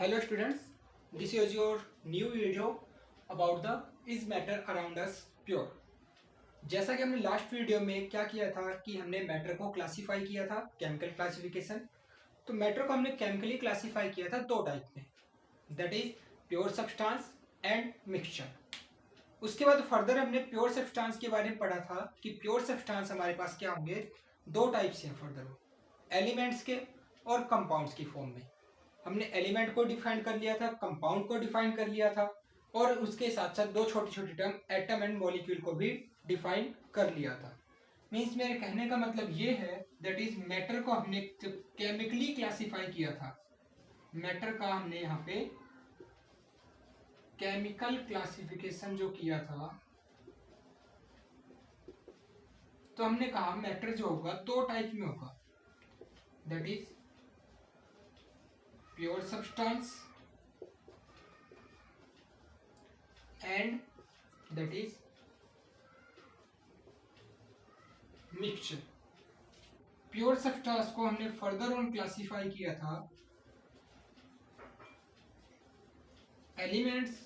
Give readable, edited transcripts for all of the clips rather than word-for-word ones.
Hello students, this is your new video about the is matter around us pure। जैसा कि हमने last video में क्या किया था कि हमने मैटर को क्लासिफाई किया था, केमिकल क्लासिफिकेशन। तो मैटर को हमने केमिकली क्लासिफाई किया था दो टाइप में, that is pure substance and mixture. उसके बाद फर्दर हमने प्योर सब्सटेंस के बारे में पढ़ा था कि प्योर सब्सटेंस हमारे पास क्या होंगे, दो टाइप से हैं फर्दर, एलिमेंट्स के और कंपाउंड्स की फॉर्म में। हमने एलिमेंट को डिफाइन कर लिया था, कंपाउंड को डिफाइन कर लिया था, और उसके साथ साथ दो छोटी छोटी टर्म एटम एंड मॉलिक्यूल को भी डिफाइन कर लिया था। मीन्स मेरे कहने का मतलब ये है दैट इज मैटर को हमने जब केमिकली क्लासिफाई किया था, मैटर का हमने यहाँ पे केमिकल क्लासिफिकेशन जो किया था, तो हमने कहा मैटर जो होगा दो टाइप में होगा, that is pure substance and that is mixture. Pure substance को हमने फर्दर ऑन क्लासिफाई किया था एलिमेंट्स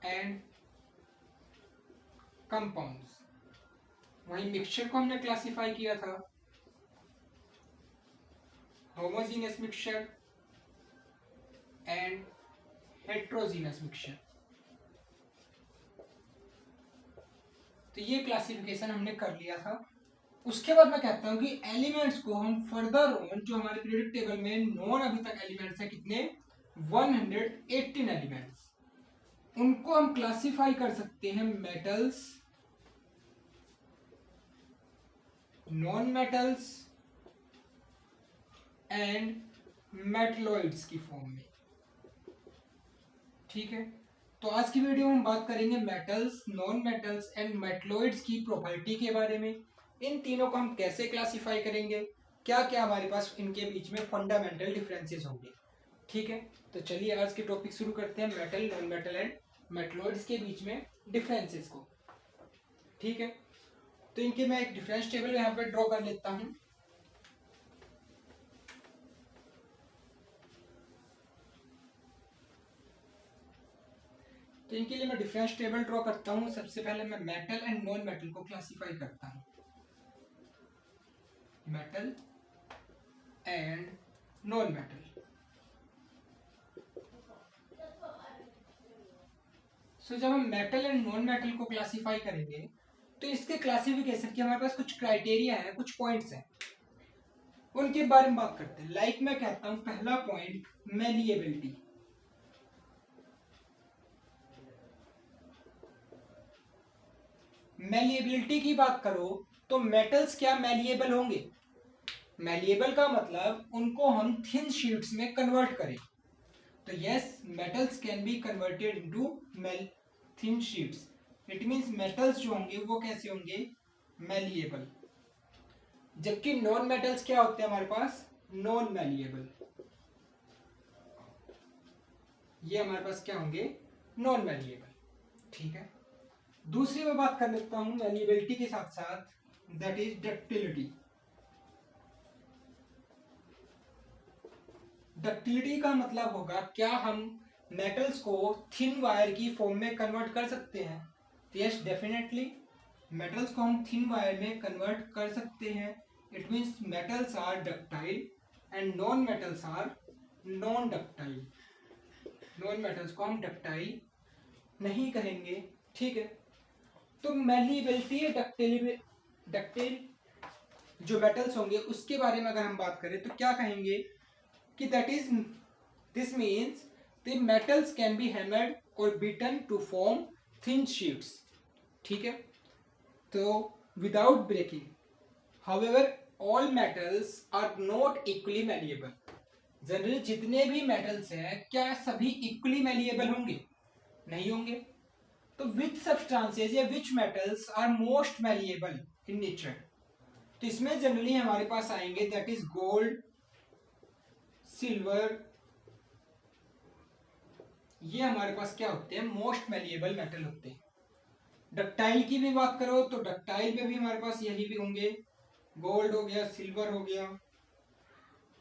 एंड कंपाउंड्स। वहीं मिक्सचर को हमने क्लासिफाई किया था homogeneous mixture and heterogeneous mixture. तो ये क्लासिफिकेशन हमने कर लिया था। उसके बाद मैं कहता हूं कि एलिमेंट्स को हम फर्दर ऑन, जो हमारे पीरियोडिक टेबल में नॉन अभी तक एलिमेंट्स है कितने, 118 एलिमेंट्स, उनको हम क्लासिफाई कर सकते हैं metals, non metals and metalloids की फॉर्म में। ठीक है, तो आज की वीडियो में हम बात करेंगे metals, non metals and metalloids की प्रॉपर्टी के बारे में। इन तीनों को हम कैसे क्लासिफाई करेंगे, क्या क्या हमारे पास इनके बीच में फंडामेंटल डिफरेंसेस होंगे। ठीक है, तो चलिए आज के टॉपिक शुरू करते हैं, metal, non metal and metalloids के बीच में डिफरेंसेस को। ठीक है, तो इनके मैं एक डिफरेंस टेबल यहाँ पे ड्रॉ कर लेता हूँ। तो इनके लिए मैं डिफरेंस टेबल ड्रॉ करता हूँ। सबसे पहले मैं मेटल एंड नॉन मेटल को क्लासिफाई करता हूँ, मेटल एंड नॉन मेटल। सो जब हम मेटल एंड नॉन मेटल को क्लासिफाई करेंगे तो इसके क्लासिफिकेशन के हमारे पास कुछ क्राइटेरिया है, कुछ पॉइंट्स हैं, उनके बारे में बात करते हैं। लाइक मैं कहता हूं पहला पॉइंट मैलिएबिलिटी। मैलिएबिलिटी की बात करो तो मेटल्स क्या मैलिएबल होंगे? मैलिएबल का मतलब उनको हम थिन शीट्स में कन्वर्ट करें। तो yes, metals can be converted into thin sheets. It means metals जो होंगे वो कैसे होंगे, मैलिएबल। जबकि नॉन मेटल्स क्या होते हैं हमारे पास, नॉन मैलिएबल। ये हमारे पास क्या होंगे, नॉन मैलिएबल। ठीक है, दूसरी मैं बात कर लेता हूं मैलिएबिलिटी के साथ साथ, दैट इज डक्टिलिटी। डक्टिलिटी का मतलब होगा क्या हम मेटल्स को थिन वायर की फॉर्म में कन्वर्ट कर सकते हैं? यस, डेफिनेटली मेटल्स को हम थिन वायर में कन्वर्ट कर सकते हैं। It means metals are ductile and non metals are non ductile. Non metals को हम डक्टाइल नहीं कहेंगे। ठीक है, तो मैलिएबिलिटी, डक्टाइल जो मेटल्स होंगे उसके बारे में अगर हम बात करें तो क्या कहेंगे कि that is, this means the metals can be hammered और beaten to form thin sheets. ठीक है, तो without breaking. However all metals are not equally malleable. Generally जितने भी मेटल्स हैं क्या सभी इक्वली मैलिएबल होंगे? नहीं होंगे। तो विच सब्सटेंसेस या which metals are most malleable in nature? तो इसमें जनरली हमारे पास आएंगे दैट इज गोल्ड, सिल्वर। ये हमारे पास क्या होते हैं, मोस्ट मैलिएबल मेटल होते हैं। डक्टाइल की भी बात करो तो डक्टाइल में भी हमारे पास यही भी होंगे, गोल्ड हो गया, सिल्वर हो गया,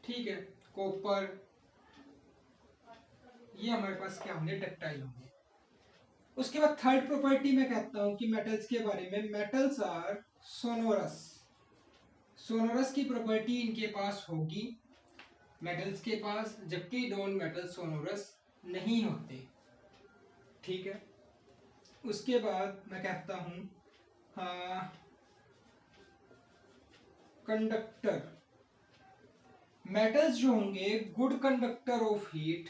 ठीक है, कॉपर, ये हमारे पास क्या होंगे, डक्टाइल होंगे। उसके बाद थर्ड प्रॉपर्टी मैं कहता हूं कि मेटल्स के बारे में, मेटल्स आर सोनोरस। सोनोरस की प्रॉपर्टी इनके पास होगी मेटल्स के पास, जबकि नॉन मेटल सोनोरस नहीं होते। ठीक है। उसके बाद मैं कहता हूं कंडक्टर। मेटल्स जो होंगे good conductor of heat,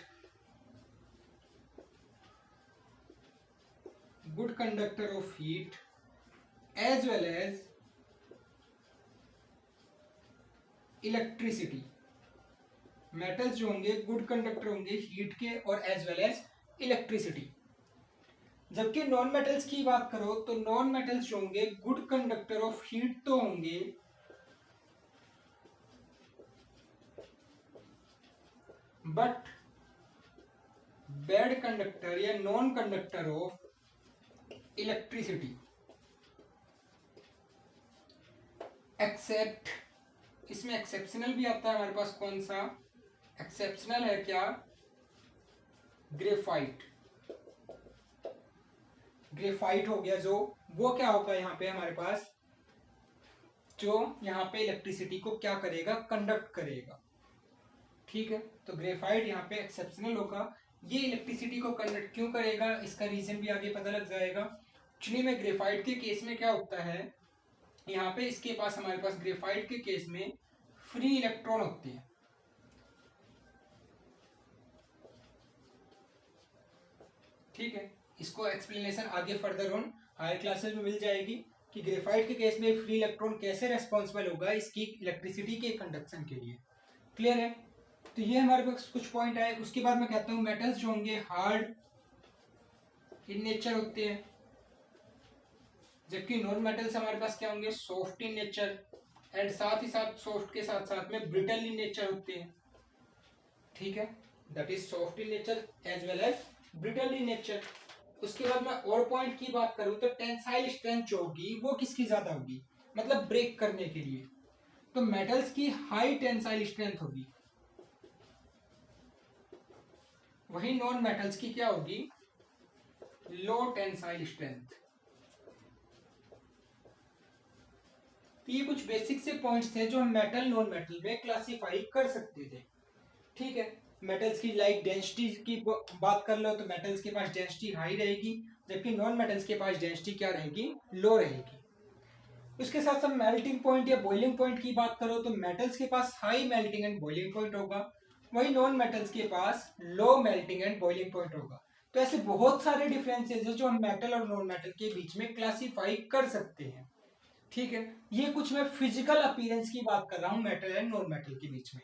good conductor of heat as well as electricity. Metals जो होंगे गुड कंडक्टर होंगे हीट के और एज वेल एज इलेक्ट्रिसिटी। जबकि नॉन मेटल्स की बात करो तो नॉन मेटल्स जो होंगे गुड कंडक्टर ऑफ हीट तो होंगे, बट बैड कंडक्टर या non conductor of electricity. Except, इसमें एक्सेप्शनल भी आता है हमारे पास। कौन सा एक्सेप्शनल है, क्या, ग्रेफाइट। ग्रेफाइट हो गया जो, वो क्या होगा यहाँ पे हमारे पास, जो यहाँ पे इलेक्ट्रिसिटी को क्या करेगा, कंडक्ट करेगा। ठीक है, तो ग्रेफाइट यहाँ पे एक्सेप्शनल होगा। ये इलेक्ट्रिसिटी को कंडक्ट क्यों करेगा, इसका रीजन भी आगे पता लग जाएगा। एक्चुअली में ग्रेफाइट के केस में क्या होता है, यहाँ पे इसके पास हमारे पास ग्रेफाइट के केस में फ्री इलेक्ट्रॉन होते हैं। ठीक है, इसको एक्सप्लेनेशन आगे फर्दर ऑन हायर क्लासेस में मिल जाएगी कि ग्रेफाइट के केस में फ्री इलेक्ट्रॉन कैसे रेस्पॉन्सिबल होगा इसकी इलेक्ट्रिसिटी के कंडक्शन के लिए। क्लियर है। तो ये हमारे पास कुछ पॉइंट आए। उसके बाद मैं कहता हूँ मेटल्स जो होंगे हार्ड इन नेचर होते हैं, जबकि नॉन मेटल्स हमारे पास क्या होंगे, सॉफ्ट इन नेचर, एंड साथ ही साथ सॉफ्ट के साथ साथ में ब्रिटल इन नेचर होते हैं। ठीक है, that is soft in nature as well as brittle in nature. उसके बाद मैं और पॉइंट की बात करूं तो टेंसाइल स्ट्रेंथ जो होगी वो किसकी ज्यादा होगी, मतलब ब्रेक करने के लिए, तो मेटल्स की हाई टेंसाइल स्ट्रेंथ होगी, वही नॉन मेटल्स की क्या होगी, लो टेंसाइल स्ट्रेंथ। तो ये कुछ बेसिक से पॉइंट्स थे जो हम मेटल नॉन मेटल में क्लासिफाई कर सकते थे। ठीक है, मेटल्स की लाइक डेंसिटी की बात कर लो तो मेटल्स के पास डेंसिटी हाई रहेगी, जबकि नॉन मेटल्स के पास डेंसिटी क्या रहेगी, लो रहेगी। उसके साथ साथ मेल्टिंग पॉइंट या बॉइलिंग पॉइंट की बात करो तो मेटल्स के पास high melting and boiling point होगा, वही नॉन मेटल्स के पास low melting and boiling point होगा। तो ऐसे बहुत सारे डिफरेंसेस है जो हम मेटल और नॉन मेटल के बीच में क्लासिफाई कर सकते हैं। ठीक है, ये कुछ मैं फिजिकल अपीयरेंस की बात कर रहा हूं मेटल एंड नॉन मेटल के बीच में।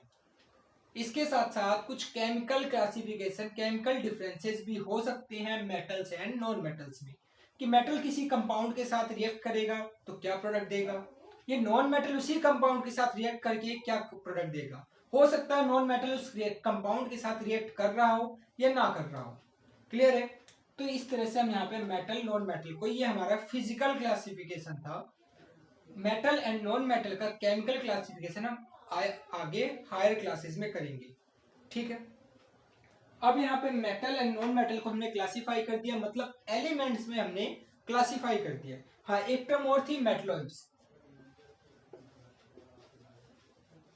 इसके साथ साथ कुछ केमिकल क्लासिफिकेशन, केमिकल डिफरेंसेस भी हो सकते हैं मेटल्स एंड नॉन मेटल्स में, कि मेटल किसी कंपाउंड के साथ रिएक्ट करेगा तो क्या प्रोडक्ट देगा, ये नॉन मेटल उसी कंपाउंड के साथ रिएक्ट करके क्या प्रोडक्ट देगा। हो सकता है नॉन मेटल उस कंपाउंड के साथ रिएक्ट कर रहा हो या ना कर रहा हो। क्लियर है। तो इस तरह से हम यहाँ पे मेटल नॉन मेटल को, ये हमारा फिजिकल क्लासिफिकेशन था। मेटल एंड नॉन मेटल का केमिकल क्लासिफिकेशन हम आगे हायर क्लासेस में करेंगे। ठीक है, अब यहाँ पे मेटल एंड नॉन मेटल को हमने क्लासिफाई कर दिया, मतलब एलिमेंट्स में हमने क्लासिफाई कर दिया। हाँ, एक टर्म और थी मेटलॉइड्स।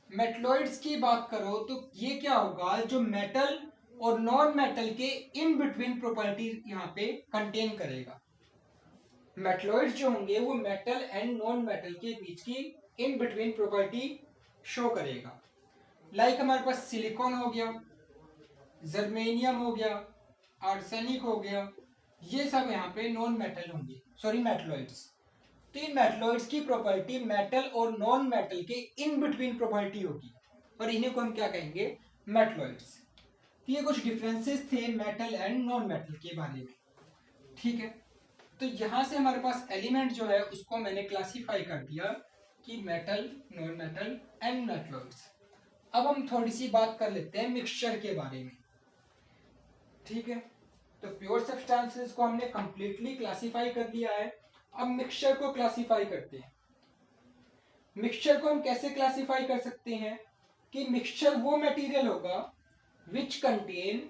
मेटलॉइड्स की बात करो तो ये क्या होगा, जो मेटल और नॉन मेटल के इन बिटवीन प्रॉपर्टी यहाँ पे कंटेन करेगा। मेटलॉइड्स जो होंगे वो मेटल एंड नॉन मेटल के बीच की इन बिटवीन प्रॉपर्टी शो करेगा। लाइक हमारे पास सिलिकॉन हो गया, जर्मेनियम हो गया, आर्सेनिक हो गया, ये सब यहाँ पे नॉन मेटल होंगे, सॉरी मेटलॉइड्स। तो इन मेटलॉइड्स की प्रॉपर्टी मेटल और नॉन मेटल के इन बिटवीन प्रॉपर्टी होगी, और इन्हें को हम क्या कहेंगे, मेटलॉइड्स। तो ये कुछ डिफरेंसेस थे मेटल एंड नॉन मेटल के बारे में। ठीक है, तो यहां से हमारे पास एलिमेंट जो है उसको मैंने क्लासिफाई कर दिया कि metal, non metal and metalloids. अब हम थोड़ी सी बात कर लेते हैं मिक्सचर के बारे में। ठीक है, तो प्योर सब्सटेंसेस को हमने कंप्लीटली क्लासिफाई कर दिया है। अब मिक्सचर को क्लासिफाई करते हैं। मिक्सचर को हम कैसे क्लासिफाई कर सकते हैं कि मिक्सचर वो मटेरियल होगा विच कंटेन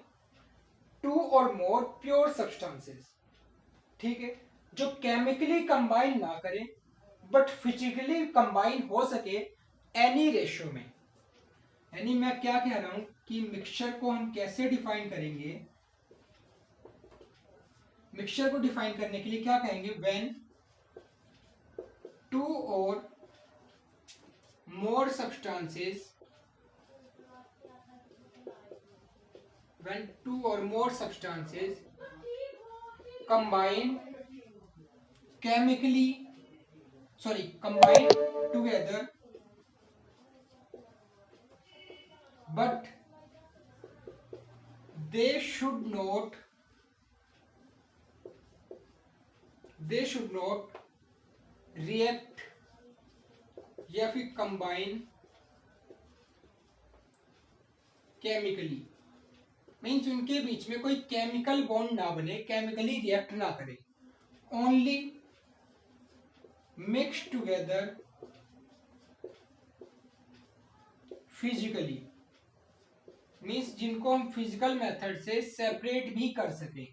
टू और मोर प्योर सब्सटेंसेस, ठीक है, जो केमिकली कंबाइन ना करें बट फिजिकली कंबाइन हो सके एनी रेशियो में। यानी मैं क्या कह रहा हूं कि मिक्सचर को हम कैसे डिफाइन करेंगे, मिक्सचर को डिफाइन करने के लिए क्या कहेंगे, व्हेन टू और मोर substances, when two or more substances combine together but they should not react या फिर combine chemically, मीन्स उनके बीच में कोई केमिकल बॉन्ड ना बने, केमिकली रिएक्ट ना करे, only mix together physically, means जिनको हम फिजिकल मेथड से सेपरेट भी कर सके,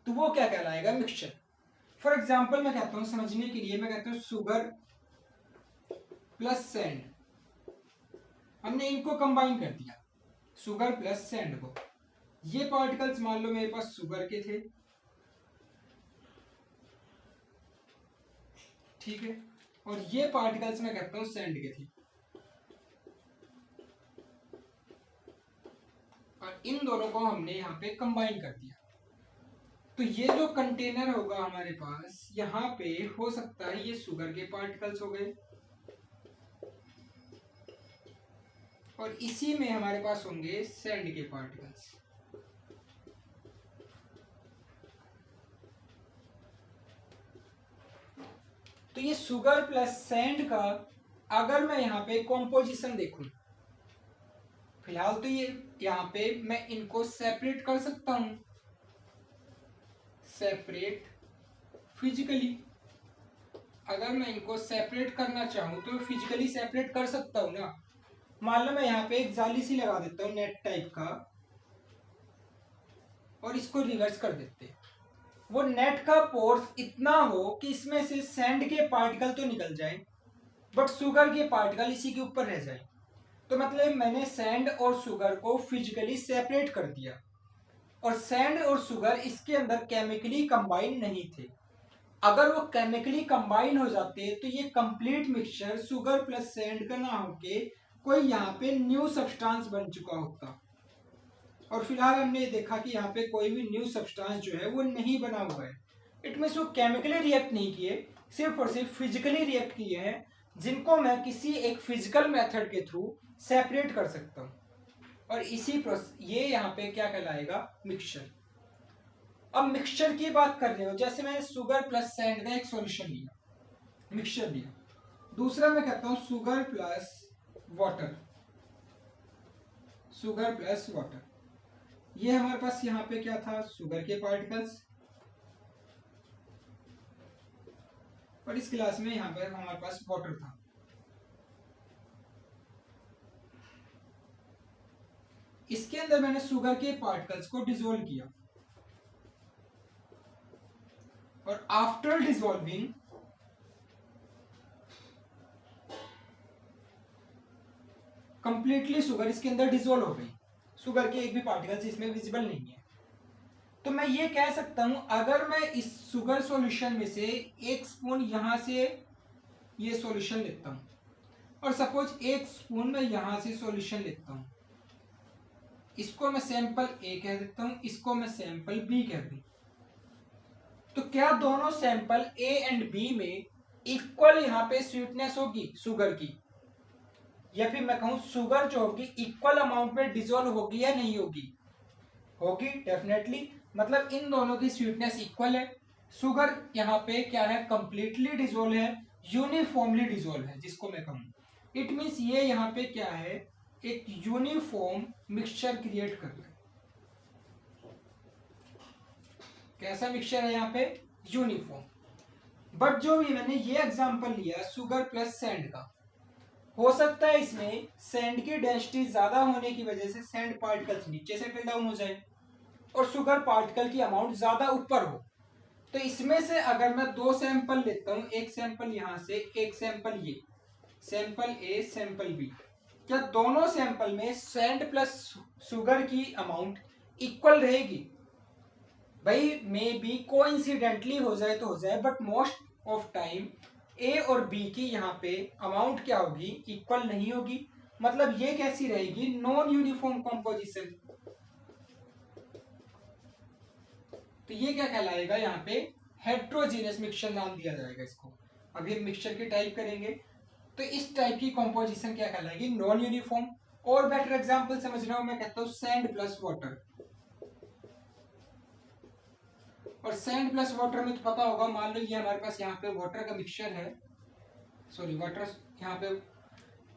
तो वो क्या कहलाएगा, मिक्सचर। फॉर एग्जाम्पल मैं कहता हूं समझने के लिए, मैं कहता हूं शुगर प्लस सैंड, हमने इनको कंबाइन कर दिया, शुगर प्लस सैंड को। ये पार्टिकल्स मान लो मेरे पास शुगर के थे, ठीक है, और ये पार्टिकल्स मैं कहता हूं सैंड के थे, और इन दोनों को हमने यहाँ पे कंबाइन कर दिया। तो ये जो कंटेनर होगा हमारे पास, यहाँ पे हो सकता है ये शुगर के पार्टिकल्स हो गए, और इसी में हमारे पास होंगे सैंड के पार्टिकल्स। तो ये शुगर प्लस सैंड का अगर मैं यहाँ पे कॉम्पोजिशन देखूं, फिलहाल तो ये यहाँ पे मैं इनको सेपरेट कर सकता हूं, सेपरेट फिजिकली, अगर मैं इनको सेपरेट करना चाहूं तो फिजिकली सेपरेट कर सकता हूं ना। मान लो मैं यहाँ पे एक जाली सी लगा देता हूं नेट टाइप का, और इसको रिवर्स कर देते हैं, वो नेट का पोर्स इतना हो कि इसमें से सैंड के पार्टिकल तो निकल जाए बट शुगर के पार्टिकल इसी के ऊपर रह जाए। तो मतलब मैंने सैंड और शुगर को फिजिकली सेपरेट कर दिया, और सैंड और शुगर इसके अंदर केमिकली कंबाइन नहीं थे। अगर वो केमिकली कंबाइन हो जाते तो ये complete mixture sugar plus sand का ना होके कोई यहाँ पे न्यू सब्सटेंस बन चुका होता, और फिलहाल हमने ये देखा कि यहाँ पे कोई भी न्यू सब्सटेंस जो है वो नहीं बना हुआ है। इट मीन्स वो केमिकली रिएक्ट नहीं किए, सिर्फ और सिर्फ फिजिकली रिएक्ट किए हैं, जिनको मैं किसी एक फिजिकल मेथड के थ्रू सेपरेट कर सकता हूँ, और इसी प्रोसेस ये यहाँ पे क्या कहलाएगा, मिक्सचर। अब मिक्सचर की बात कर रहे हो, जैसे मैंने शुगर प्लस सैंड का एक सॉल्यूशन लिया, मिक्सचर लिया, दूसरा मैं कहता हूँ sugar plus water, sugar plus water. ये हमारे पास यहाँ पे क्या था, शुगर के पार्टिकल्स, और इस क्लास में यहाँ पर हमारे पास वाटर था। इसके अंदर मैंने शुगर के पार्टिकल्स को डिसॉल्व किया, और आफ्टर डिसॉल्विंग कंप्लीटली शुगर इसके अंदर डिसॉल्व हो गई, शुगर के एक भी पार्टिकल्स इसमें विजिबल नहीं है। तो मैं ये कह सकता हूं, अगर मैं इस शुगर सॉल्यूशन में से एक स्पून यहां से ये सॉल्यूशन लेता हूं, और सपोज एक स्पून में यहां से सॉल्यूशन लेता हूं, इसको मैं सैंपल ए कह देता हूं, इसको मैं सैंपल बी कह दूं, तो क्या दोनों सैंपल ए एंड बी में इक्वल यहाँ पे स्वीटनेस होगी शुगर की, या फिर मैं कहूं शुगर जो होगी इक्वल अमाउंट में डिसॉल्व होगी या नहीं होगी, होगी डेफिनेटली। मतलब इन दोनों की स्वीटनेस इक्वल है, शुगर यहाँ पे क्या है, कंप्लीटली डिसॉल्व है, यूनिफॉर्मली डिसॉल्व है, जिसको मैं कहूं। इट मीन्स ये यहाँ पे क्या है, एक यूनिफॉर्म मिक्सचर क्रिएट कर रहा है। कैसा मिक्सचर है यहाँ पे, यूनिफॉर्म। बट जो भी मैंने ये एग्जांपल लिया शुगर प्लस सैंड का, हो सकता है इसमें सैंड की डेंसिटी ज्यादा होने की वजह से सैंड पार्टिकल्स नीचे से फिल डाउन हो जाए, और शुगर पार्टिकल की अमाउंट ज्यादा ऊपर हो, तो इसमें से अगर मैं दो सैंपल लेता हूं, एक सैंपल यहां से, एक सैंपल ये, सैंपल ए सैंपल बी, क्या दोनों सैंपल में सैंड प्लस शुगर की अमाउंट इक्वल रहेगी? भाई मे बी कोइंसिडेंटली हो जाए तो हो जाए, बट मोस्ट ऑफ टाइम ए और बी की यहाँ पे अमाउंट क्या होगी, इक्वल नहीं होगी। मतलब ये कैसी रहेगी, नॉन यूनिफॉर्म कॉम्पोजिशन। तो ये क्या कहलाएगा, यहाँ पे हेट्रोजीनियस मिक्सचर नाम दिया जाएगा इसको। अभी हम मिक्सचर की टाइप करेंगे तो इस टाइप की कॉम्पोजिशन क्या कहलाएगी, नॉन यूनिफॉर्म। और बेटर एग्जांपल समझ रहा हूं, मैं कहता हूं सैंड प्लस वाटर। और सैंड प्लस वाटर में तो पता होगा, मान लो ये हमारे पास यहाँ पे वाटर का मिक्सचर है, सॉरी वाटर यहाँ पे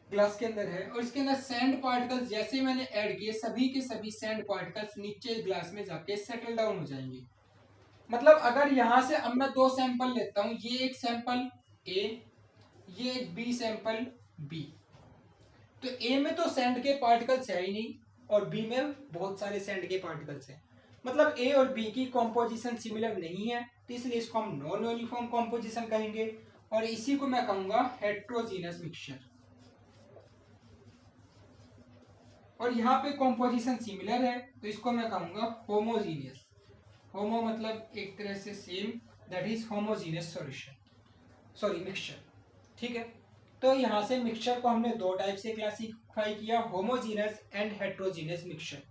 ग्लास के अंदर है, और इसके अंदर सैंड पार्टिकल्स जैसे मैंने ऐड किए, सभी के सभी सैंड पार्टिकल्स नीचे ग्लास में जाके सेटल डाउन हो जाएंगे। मतलब अगर यहां से अब मैं दो सैंपल लेता हूं, ये एक सैंपल ए, ये एक बी सैंपल बी, तो ए में तो सैंड के पार्टिकल्स है ही नहीं, और बी में बहुत सारे सैंड के पार्टिकल्स हैं। मतलब ए और बी की कॉम्पोजिशन सिमिलर नहीं है, तो इसलिए इसको हम नॉन यूनिफॉर्म कॉम्पोजिशन कहेंगे, और इसी को मैं कहूंगा हेट्रोजीनियस मिक्सचर। और यहाँ पे कॉम्पोजिशन सिमिलर है, तो इसको मैं कहूंगा होमोजीनियस। होमो मतलब एक तरह से same, that is homogeneous solution, sorry mixture. ठीक है, तो यहाँ से मिक्सचर को हमने दो टाइप से क्लासिफाई किया, होमोजीनियस एंड हेट्रोजीनियस मिक्सचर।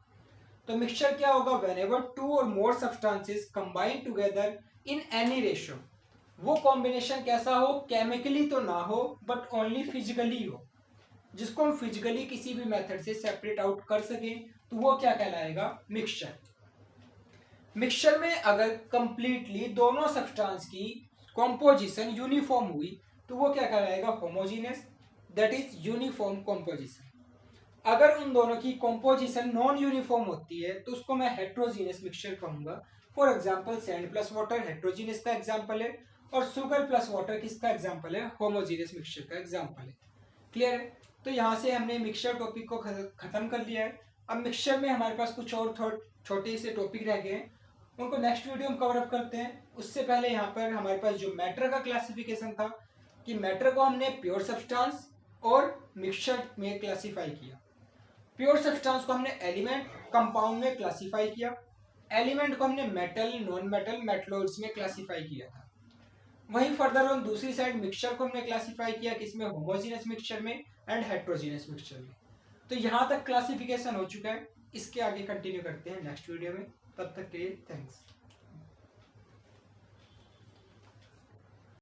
तो मिक्सचर क्या होगा, व्हेनेवर टू और मोर substances combine together in any ratio. वो कॉम्बिनेशन कैसा हो, केमिकली तो ना हो बट ओनली फिजिकली हो, जिसको हम फिजिकली किसी भी मेथड से सेपरेट आउट कर सके, तो वो क्या कहलाएगा, मिक्सचर। मिक्सचर में अगर कंप्लीटली दोनों सब्सटेंस की कॉम्पोजिशन यूनिफॉर्म हुई, तो वो क्या कहलाएगा, homogeneous, that is uniform composition. अगर उन दोनों की कॉम्पोजिशन नॉन यूनिफॉर्म होती है, तो उसको मैं हेट्रोजीनियस मिक्सचर कहूंगा। For example sand plus water heterogeneous का एग्जांपल है, और शुगर प्लस वाटर किसका एग्जांपल है, होमोजीनियस मिक्सचर का एग्जांपल है। क्लियर है? तो यहाँ से हमने मिक्सचर टॉपिक को खत्म कर लिया है। अब मिक्सचर में हमारे पास कुछ और छोटे से टॉपिक रह गए हैं, उनको नेक्स्ट वीडियो में कवर अप करते हैं। उससे पहले यहाँ पर हमारे पास जो मैटर का क्लासिफिकेशन था, कि मैटर को हमने प्योर सब्सटेंस और मिक्सचर में क्लासीफाई किया। प्योर सब्सटेंस को हमने एलिमेंट कंपाउंड में क्लासीफाई किया, एलिमेंट को हमने मेटल नॉन मेटल मेटलॉइड्स में क्लासीफाई किया था। वहीं फर्दर ऑन दूसरी साइड मिक्सचर को हमने क्लासीफाई किया किसमें, होमोजीनियस मिक्सचर में एंड हेट्रोजीनियस मिक्सचर में। तो यहाँ तक क्लासिफिकेशन हो चुका है, इसके आगे कंटिन्यू करते हैं नेक्स्ट वीडियो में। तब तक के लिए थैंक्स।